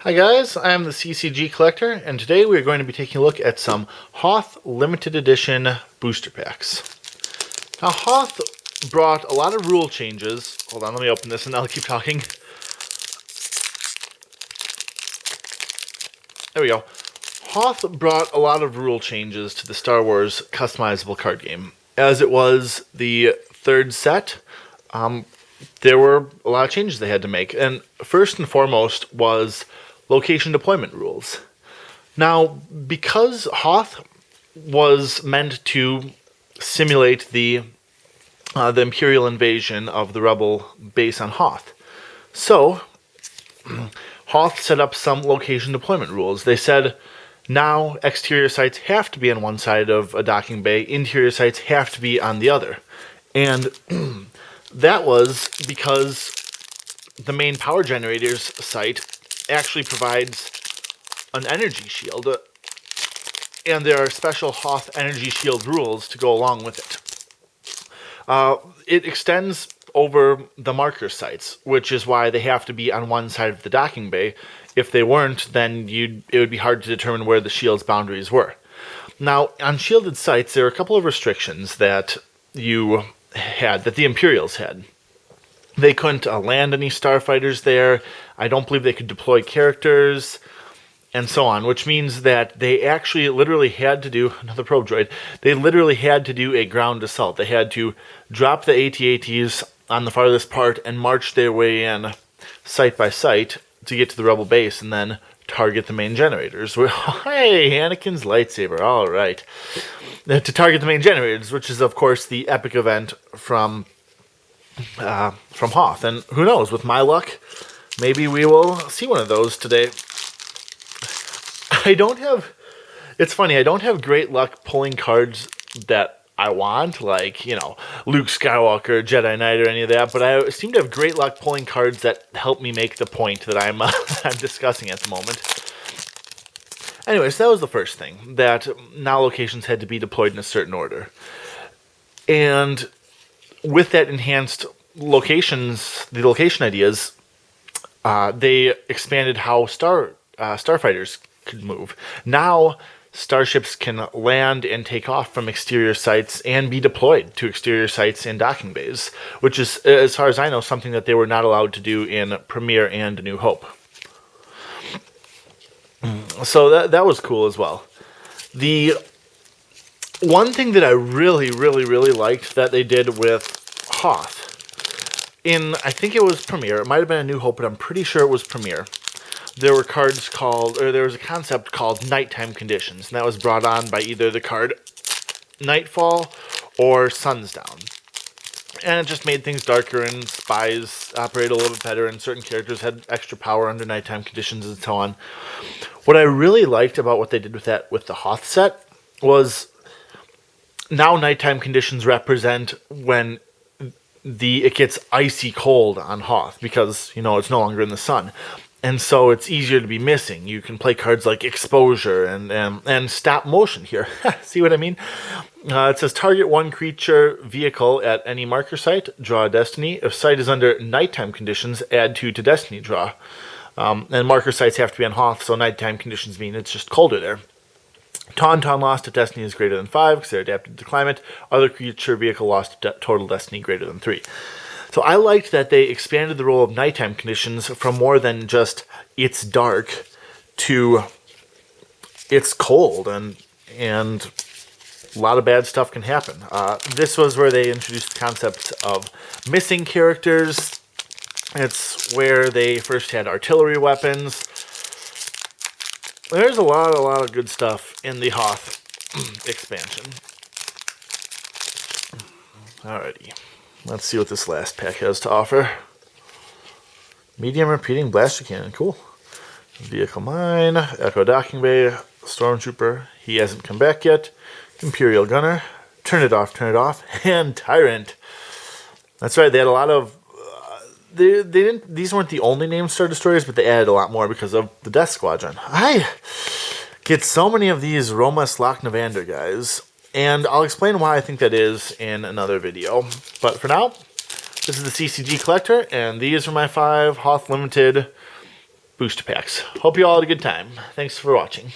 Hi guys, I am the CCG Collector, and today we are going to be taking a look at some Hoth limited edition booster packs. Now Hoth brought a lot of rule changes. Hold on, let me open this and I'll keep talking. There we go. Hoth brought a lot of rule changes to the Star Wars customizable card game. As it was the third set, there were a lot of changes they had to make. And first and foremost was location deployment rules. Now, because Hoth was meant to simulate the Imperial invasion of the Rebel base on Hoth, so Hoth set up some location deployment rules. They said now exterior sites have to be on one side of a docking bay, interior sites have to be on the other. And that was because the main power generators site actually provides an energy shield, and there are special Hoth energy shield rules to go along with it. It extends over the marker sites, which is why they have to be on one side of the docking bay. If they weren't, then it would be hard to determine where the shield's boundaries were. Now, on shielded sites, there are a couple of restrictions that the Imperials had. They couldn't land any starfighters there. I don't believe they could deploy characters, and so on, which means that they actually literally had to do, another probe droid, they literally had to do a ground assault. They had to drop the AT-ATs on the farthest part and march their way in site by site to get to the Rebel base and then target the main generators. Hey, Anakin's lightsaber, all right. To target the main generators, which is, of course, the epic event from Hoth. And who knows, with my luck, maybe we will see one of those today. It's funny, I don't have great luck pulling cards that I want, like, Luke Skywalker, Jedi Knight, or any of that, but I seem to have great luck pulling cards that help me make the point that I'm discussing at the moment. Anyways, that was the first thing, that now locations had to be deployed in a certain order. And with that enhanced locations, the location ideas, they expanded how starfighters could move. Now, starships can land and take off from exterior sites and be deployed to exterior sites and docking bays, which is, as far as I know, something that they were not allowed to do in Premiere and A New Hope. So that was cool as well. The one thing that I really liked that they did with Hoth, I think it was Premiere, it might have been A New Hope, but I'm pretty sure it was Premiere. There were there was a concept called nighttime conditions, and that was brought on by either the card Nightfall or Sun's Down. And it just made things darker, and spies operate a little bit better, and certain characters had extra power under nighttime conditions, and so on. What I really liked about what they did with the Hoth set was now nighttime conditions represent when it gets icy cold on Hoth, because, it's no longer in the sun. And so it's easier to be missing. You can play cards like Exposure and Stop Motion here. See what I mean? It says target one creature vehicle at any marker site, draw a destiny. If site is under nighttime conditions, add 2 to destiny draw. And marker sites have to be on Hoth, so nighttime conditions mean it's just colder there. Tauntaun lost to destiny is greater than 5 because they're adapted to climate. Other creature vehicle lost to total destiny greater than 3. So I liked that they expanded the role of nighttime conditions from more than just it's dark to it's cold, and a lot of bad stuff can happen. This was where they introduced the concept of missing characters. It's where they first had artillery weapons. There's a lot of good stuff in the Hoth expansion. Alrighty. Let's see what this last pack has to offer. Medium repeating blaster cannon. Cool. Vehicle mine. Echo docking bay. Stormtrooper. He hasn't come back yet. Imperial gunner. Turn it off. And Tyrant. That's right. They had a lot of... These weren't the only named Star Destroyers, but they added a lot more because of the Death Squadron. I get so many of these Roma Slaknavander guys. And I'll explain why I think that is in another video. But for now, this is the CCG Collector, and these are my 5 Hoth Limited booster packs. Hope you all had a good time. Thanks for watching.